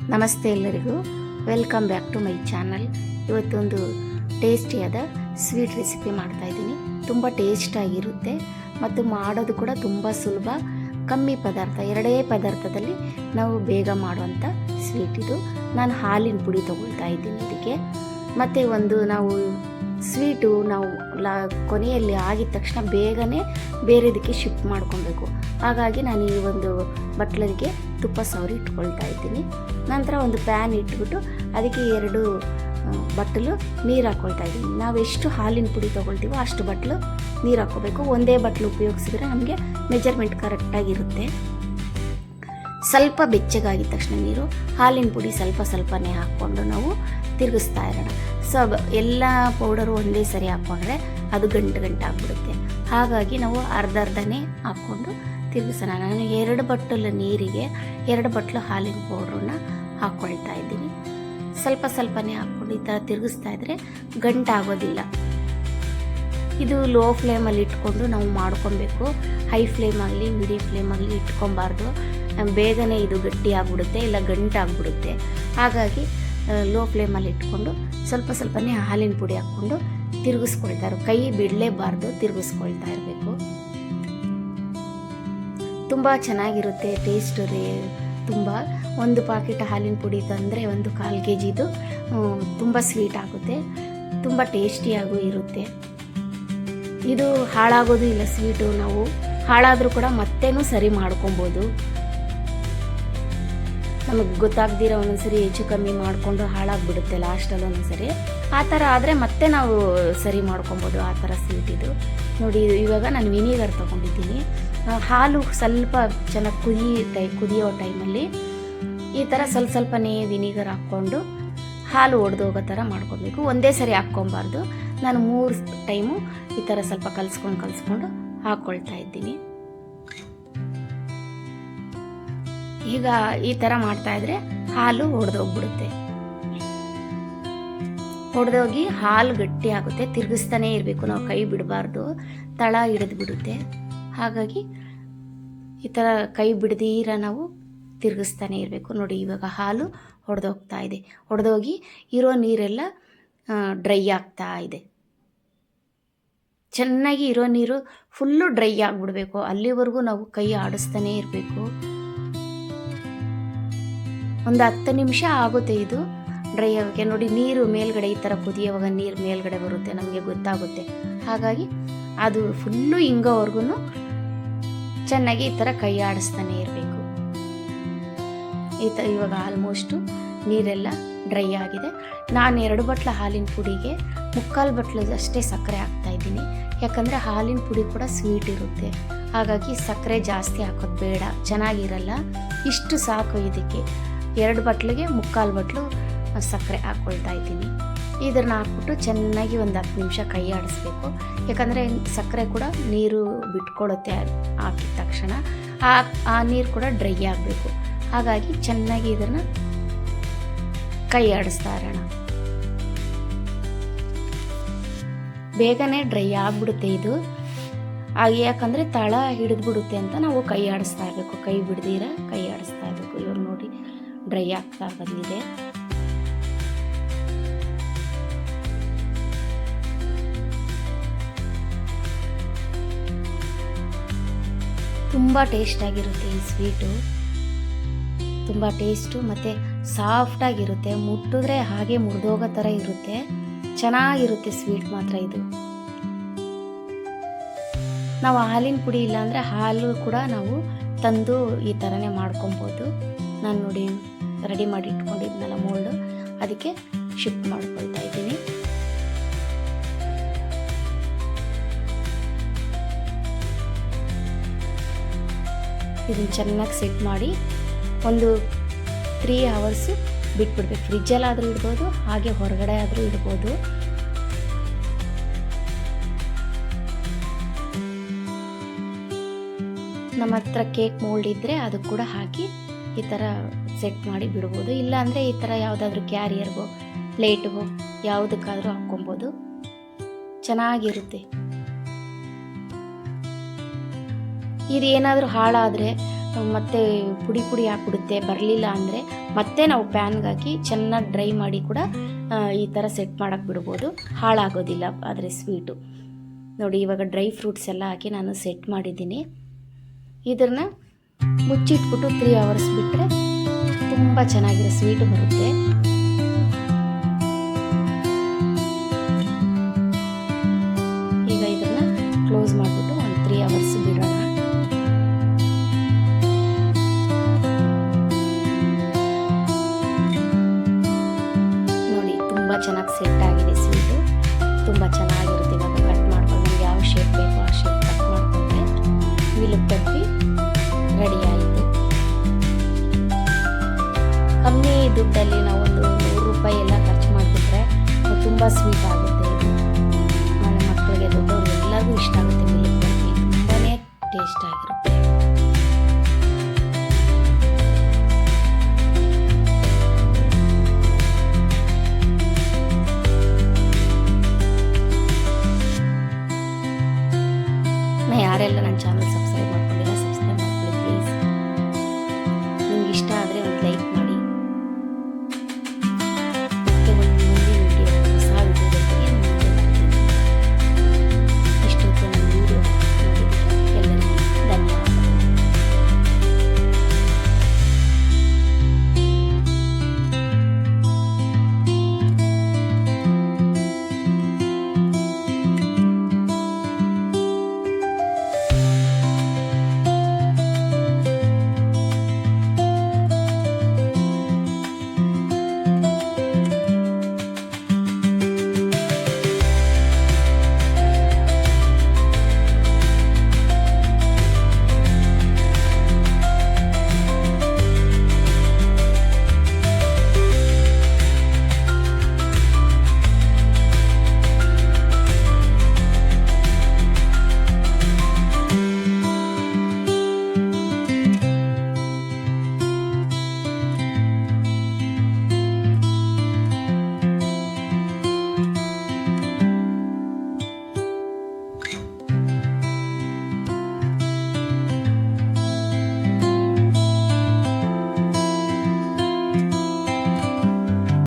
ನಮಸ್ತೆ ಎಲ್ಲರಿಗೂ, welcome back to my channel. ಇವತ್ತೊಂದು ಟೇಸ್ಟಿಯಾದ ಸ್ವೀಟ್ ರೆಸಿಪಿ ಮಾಡ್ತಾಯಿದ್ದೀನಿ. ತುಂಬ ಟೇಸ್ಟಾಗಿರುತ್ತೆ ಮತ್ತು ಮಾಡೋದು ಕೂಡ ತುಂಬ ಸುಲಭ. ಕಮ್ಮಿ ಪದಾರ್ಥ, 2 ಪದಾರ್ಥದಲ್ಲಿ ನಾವು ಬೇಗ ಮಾಡುವಂಥ ಸ್ವೀಟ್ ಇದು. ನಾನು ಹಾಲಿನ ಪುಡಿ ತೊಗೊಳ್ತಾ ಇದ್ದೀನಿ ಇದಕ್ಕೆ. ಮತ್ತು ಒಂದು ನಾವು ಸ್ವೀಟು ನಾವು ಕೊನೆಯಲ್ಲಿ ಆಗಿದ ತಕ್ಷಣ ಬೇಗನೆ ಬೇರೆದಕ್ಕೆ ಶಿಫ್ಟ್ ಮಾಡ್ಕೊಬೇಕು. ಹಾಗಾಗಿ ನಾನು ಈ ಒಂದು ಬಟ್ಲರಿಗೆ ತುಪ್ಪ ಸವರಿ ಇಟ್ಕೊಳ್ತಾ ಇದ್ದೀನಿ. ನಂತರ ಒಂದು ಪ್ಯಾನ್ ಇಟ್ಬಿಟ್ಟು ಅದಕ್ಕೆ 2 ಬಟ್ಟಲು ನೀರು ಹಾಕ್ಕೊಳ್ತಾ ಇದ್ದೀನಿ. ನಾವು ಎಷ್ಟು ಹಾಲಿನ ಪುಡಿ ತೊಗೊಳ್ತೀವೋ ಅಷ್ಟು ಬಟ್ಲು ನೀರು ಹಾಕ್ಕೋಬೇಕು. ಒಂದೇ ಬಟ್ಲು ಉಪಯೋಗಿಸಿದ್ರೆ ನಮಗೆ ಮೆಜರ್ಮೆಂಟ್ ಕರೆಕ್ಟಾಗಿರುತ್ತೆ. ಸ್ವಲ್ಪ ಬೆಚ್ಚಗಾಗಿದ ತಕ್ಷಣ ನೀರು, ಹಾಲಿನ ಪುಡಿ ಸ್ವಲ್ಪನೇ ಹಾಕ್ಕೊಂಡು ನಾವು ತಿರುಗಿಸ್ತಾ ಇರೋಣ. ಎಲ್ಲ ಪೌಡರು ಒಂದೇ ಸರಿ ಹಾಕ್ಕೊಂಡ್ರೆ ಅದು ಗಂಟು ಆಗಿಬಿಡುತ್ತೆ. ಹಾಗಾಗಿ ನಾವು ಅರ್ಧನೇ ಹಾಕ್ಕೊಂಡು ತಿರುಗಿಸೋಣ. ನಾನು 2 ಬಟ್ಟಲು ನೀರಿಗೆ 2 ಬಟ್ಲು ಹಾಲಿನ ಪೌಡ್ರನ್ನ ಹಾಕ್ಕೊಳ್ತಾ ಇದ್ದೀನಿ. ಸ್ವಲ್ಪನೇ ಹಾಕ್ಕೊಂಡು ಈ ಥರ ತಿರುಗಿಸ್ತಾ ಇದ್ದರೆ ಗಂಟಾಗೋದಿಲ್ಲ. ಇದು ಲೋ ಫ್ಲೇಮಲ್ಲಿ ಇಟ್ಕೊಂಡು ನಾವು ಮಾಡ್ಕೊಬೇಕು. ಹೈ ಫ್ಲೇಮಾಗಲಿ ಮೀಡಿಯಂ ಫ್ಲೇಮಾಗಲಿ ಇಟ್ಕೊಬಾರ್ದು. ಬೇಗನೆ ಇದು ಗಟ್ಟಿ ಆಗಿಬಿಡುತ್ತೆ, ಇಲ್ಲ ಗಂಟಾಗ್ಬಿಡುತ್ತೆ. ಹಾಗಾಗಿ ಲೋ ಫ್ಲೇಮಲ್ಲಿ ಇಟ್ಕೊಂಡು ಸ್ವಲ್ಪನೇ ಹಾಲಿನ ಪುಡಿ ಹಾಕ್ಕೊಂಡು ತಿರುಗಿಸ್ಕೊಳ್ತಾ ಇರೋ, ಕೈ ಬಿಡಲೇಬಾರ್ದು, ತಿರುಗಿಸ್ಕೊಳ್ತಾ ಇರಬೇಕು. ತುಂಬ ಚೆನ್ನಾಗಿರುತ್ತೆ ಟೇಸ್ಟ್. ತುಂಬ ಒಂದು ಪಾಕೆಟ್ ಹಾಲಿನ ಪುಡಿ ತಂದರೆ ಒಂದು 1/4 kg ತುಂಬ ಸ್ವೀಟ್ ಆಗುತ್ತೆ, ತುಂಬ ಟೇಸ್ಟಿಯಾಗೂ ಇರುತ್ತೆ. ಇದು ಹಾಳಾಗೋದು ಇಲ್ಲ ಸ್ವೀಟು. ನಾವು ಹಾಳಾದರೂ ಕೂಡ ಮತ್ತೇನೂ ಸರಿ ಮಾಡ್ಕೊಬೋದು. ನಮಗೆ ಗೊತ್ತಾಗ್ದಿರೋ ಒಂದೊಂದ್ಸರಿ ಹೆಚ್ಚು ಕಮ್ಮಿ ಮಾಡಿಕೊಂಡು ಹಾಳಾಗ್ಬಿಡುತ್ತೆ ಲಾಸ್ಟಲ್ಲಿ ಒಂದೊಂದ್ಸರಿ. ಆ ಥರ ಆದರೆ ಮತ್ತೆ ನಾವು ಸರಿ ಮಾಡ್ಕೊಬೋದು. ಆ ಥರ ಸ್ವೀಟ್ ಇದು ನೋಡಿ. ಇವಾಗ ನಾನು ವಿನಿಗರ್ ತೊಗೊಂಡಿದ್ದೀನಿ. ಹಾಲು ಸ್ವಲ್ಪ ಚೆನ್ನಾಗಿ ಕುದಿಯೋ ಟೈಮಲ್ಲಿ ಈ ಥರ ಸ್ವಲ್ಪನೇ ವಿನಿಗರ್ ಹಾಕ್ಕೊಂಡು ಹಾಲು ಒಡೆದೋಗೋ ಥರ ಮಾಡ್ಕೊಬೇಕು. ಒಂದೇ ಸರಿ ಹಾಕ್ಕೊಬಾರ್ದು. ನಾನು 3 ಟೈಮು ಈ ಥರ ಸ್ವಲ್ಪ ಕಲಿಸ್ಕೊಂಡು ಹಾಕ್ಕೊಳ್ತಾ ಇದ್ದೀನಿ. ಈಗ ಈ ಥರ ಮಾಡ್ತಾಯಿದ್ರೆ ಹಾಲು ಒಡೆದೋಗ್ಬಿಡುತ್ತೆ. ಒಡೆದೋಗಿ ಹಾಲು ಗಟ್ಟಿ ಆಗುತ್ತೆ. ತಿರುಗಿಸ್ತಾನೇ ಇರಬೇಕು, ನಾವು ಕೈ ಬಿಡಬಾರ್ದು, ತಳ ಹಿಡಿದು ಬಿಡುತ್ತೆ. ಹಾಗಾಗಿ ಈ ಥರ ಕೈ ಬಿಡದೀರ ನಾವು ತಿರುಗಿಸ್ತಾನೆ ಇರಬೇಕು. ನೋಡಿ, ಇವಾಗ ಹಾಲು ಒಡೆದೋಗ್ತಾ ಇದೆ. ಒಡೆದೋಗಿ ಇರೋ ನೀರೆಲ್ಲ ಡ್ರೈ ಆಗ್ತಾ ಇದೆ. ಚೆನ್ನಾಗಿ ಇರೋ ನೀರು ಫುಲ್ಲು ಡ್ರೈ ಆಗಿಬಿಡ್ಬೇಕು. ಅಲ್ಲಿವರೆಗೂ ನಾವು ಕೈ ಆಡಿಸ್ತಾನೇ ಇರಬೇಕು. ಒಂದು 10 ನಿಮಿಷ ಆಗುತ್ತೆ ಇದು ಡ್ರೈ ಆಗೋಕ್ಕೆ. ನೋಡಿ, ನೀರು ಮೇಲ್ಗಡೆ ಈ ಥರ ಕುದಿಯೋವಾಗ ನೀರು ಮೇಲ್ಗಡೆ ಬರುತ್ತೆ, ನಮಗೆ ಗೊತ್ತಾಗುತ್ತೆ. ಹಾಗಾಗಿ ಅದು ಫುಲ್ಲು ಹಿಂಗೋವರೆಗೂ ಚೆನ್ನಾಗಿ ಈ ಥರ ಕೈ ಆಡಿಸ್ತಾನೆ ಇರಬೇಕು. ಇವಾಗ ಆಲ್ಮೋಸ್ಟು ನೀರೆಲ್ಲ ಡ್ರೈ ಆಗಿದೆ. ನಾನು 2 ಬಟ್ಲು ಹಾಲಿನ ಪುಡಿಗೆ 3/4 ಬಟ್ಲು ಅಷ್ಟೇ ಸಕ್ಕರೆ ಹಾಕ್ತಾಯಿದ್ದೀನಿ. ಯಾಕಂದರೆ ಹಾಲಿನ ಪುಡಿ ಕೂಡ ಸ್ವೀಟ್ ಇರುತ್ತೆ. ಹಾಗಾಗಿ ಸಕ್ಕರೆ ಜಾಸ್ತಿ ಹಾಕೋದು ಬೇಡ, ಚೆನ್ನಾಗಿರಲ್ಲ. ಇಷ್ಟು ಸಾಕು ಇದಕ್ಕೆ. 2 ಬಟ್ಲಿಗೆ 3/4 ಬಟ್ಲು ಸಕ್ಕರೆ ಹಾಕ್ಕೊಳ್ತಾ ಇದ್ದೀನಿ. ಇದನ್ನು ಹಾಕ್ಬಿಟ್ಟು ಚೆನ್ನಾಗಿ ಒಂದು 10 ನಿಮಿಷ ಕೈ ಆಡಿಸ್ಬೇಕು. ಯಾಕಂದರೆ ಸಕ್ಕರೆ ಕೂಡ ನೀರು ಬಿಟ್ಕೊಡುತ್ತೆ ಹಾಕಿದ ತಕ್ಷಣ. ಆ ನೀರು ಕೂಡ ಡ್ರೈ ಆಗಬೇಕು. ಹಾಗಾಗಿ ಚೆನ್ನಾಗಿ ಇದನ್ನು ಕೈ ಆಡಿಸ್ತಾ ಇರೋಣ. ಬೇಗನೆ ಡ್ರೈ ಆಗಿಬಿಡುತ್ತೆ ಇದು. ಯಾಕಂದರೆ ತಳ ಹಿಡಿದ್ಬಿಡುತ್ತೆ ಅಂತ ನಾವು ಕೈ ಆಡಿಸ್ತಾ ಇರಬೇಕು. ಕೈ ಬಿಡ್ದಿರ ಕೈ ಆಡಿಸ್ತಾ ಇರಬೇಕು. ಇವಾಗ ನೋಡಿ, ಡ್ರೈ ಆಗ್ತಾ ಬಂದಿದೆ. ತುಂಬ ಟೇಸ್ಟಾಗಿರುತ್ತೆ ಈ ಸ್ವೀಟು. ತುಂಬ ಟೇಸ್ಟು ಮತ್ತು ಸಾಫ್ಟಾಗಿರುತ್ತೆ. ಮುಟ್ಟಿದ್ರೆ ಹಾಗೆ ಮುರಿದೋಗೋ ಥರ ಇರುತ್ತೆ. ಚೆನ್ನಾಗಿರುತ್ತೆ ಸ್ವೀಟ್ ಮಾತ್ರ ಇದು. ನಾವು ಹಾಲಿನ ಪುಡಿ ಇಲ್ಲಾಂದರೆ ಹಾಲು ಕೂಡ ನಾವು ತಂದು ಈ ಥರನೇ ಮಾಡ್ಕೊಬೋದು. ನಾನು ನೋಡಿ ರೆಡಿ ಮಾಡಿ ಇಟ್ಕೊಂಡಿದ್ನಲ್ಲ ಮೋಲ್ಡು, ಅದಕ್ಕೆ ಶಿಫ್ಟ್ ಮಾಡ್ಕೊಳ್ತಾ ಇದ್ದೀನಿ. ಇದನ್ನು ಚೆನ್ನಾಗಿ ಸೆಟ್ ಮಾಡಿ ಒಂದು 3 hours ಬಿಟ್ಬಿಡ್ಬೇಕು. ಫ್ರಿಜ್ಜಲ್ಲಾದರೂ ಇಡ್ಬೋದು, ಹಾಗೆ ಹೊರಗಡೆ ಆದರೂ ಇಡ್ಬೋದು. ನಮ್ಮ ಹತ್ರ ಕೇಕ್ ಮೋಲ್ಡ್ ಇದ್ದರೆ ಅದು ಕೂಡ ಹಾಕಿ ಈ ಥರ ಸೆಟ್ ಮಾಡಿ ಬಿಡ್ಬೋದು. ಇಲ್ಲಾಂದರೆ ಈ ಥರ ಯಾವುದಾದ್ರೂ ಕ್ಯಾರಿಯರ್ಗೋ ಪ್ಲೇಟ್ಗೋ ಯಾವುದಕ್ಕಾದರೂ ಹಾಕ್ಕೊಬೋದು. ಚೆನ್ನಾಗಿರುತ್ತೆ. ಇದು ಏನಾದರೂ ಹಾಳಾದರೆ ಮತ್ತು ಪುಡಿ ಪುಡಿ ಹಾಕ್ಬಿಡುತ್ತೆ. ಬರಲಿಲ್ಲ ಅಂದರೆ ಮತ್ತೆ ನಾವು ಪ್ಯಾನ್ಗೆ ಹಾಕಿ ಚೆನ್ನಾಗಿ ಡ್ರೈ ಮಾಡಿ ಕೂಡ ಈ ಥರ ಸೆಟ್ ಮಾಡೋಕ್ಕೆ ಬಿಡ್ಬೋದು, ಹಾಳಾಗೋದಿಲ್ಲ. ಆದರೆ ಸ್ವೀಟು ನೋಡಿ, ಇವಾಗ ಡ್ರೈ ಫ್ರೂಟ್ಸ್ ಎಲ್ಲ ಹಾಕಿ ನಾನು ಸೆಟ್ ಮಾಡಿದ್ದೀನಿ. ಇದನ್ನು ಮುಚ್ಚಿಟ್ಬಿಟ್ಟು 3 ಅವರ್ಸ್ ಬಿಟ್ಟರೆ ತುಂಬ ಚೆನ್ನಾಗಿರೋ ಸ್ವೀಟು ಬರುತ್ತೆ. ಈಗ ಇದನ್ನು ಕ್ಲೋಸ್ ಮಾಡಿಬಿಟ್ಟು ಒಂದು 3 ಅವರ್ಸ್ ಬಿಡೋಣ. ನೋಡಿ, ತುಂಬ ಚೆನ್ನಾಗಿ ಸೆಟ್ ಆಗಿದೆ ಸ್ವೀಟು, ತುಂಬ ಚೆನ್ನಾಗಿರುತ್ತೆ. ಇವಾಗ ಕಟ್ ಮಾಡ್ಕೊಂಡು ನಮ್ಗೆ ಯಾವ ಶೇಪ್ ಬೇಕೋ ಆ ಶೇಪ್ ಕಟ್ ಮಾಡಿಕೊಂಡ್ರೆ ವಿಲುಕ್ ಬರ್ಫಿ ರೆಡಿ ಆಯಿತು. ಕಮ್ಮಿ ದುಡ್ಡಲ್ಲಿ ನಾವು ಒಂದು 100 ರೂಪಾಯಿ ಎಲ್ಲ ಖರ್ಚು ಮಾಡಿಬಿಟ್ರೆ ತುಂಬ ಸ್ವೀಟ್ ಆಗುತ್ತೆ. ಇದು ಮನೆ ಮಕ್ಕಳಿಗೆ, ದೊಡ್ಡವ್ರಿಗೆ ಎಲ್ಲರಿಗೂ ಇಷ್ಟ ಆಗುತ್ತೆ. ವಿಲುಕ್ ಬರ್ಫಿ ತುಂಬಾ ಟೇಸ್ಟ್ ಆಗಿರುತ್ತೆ.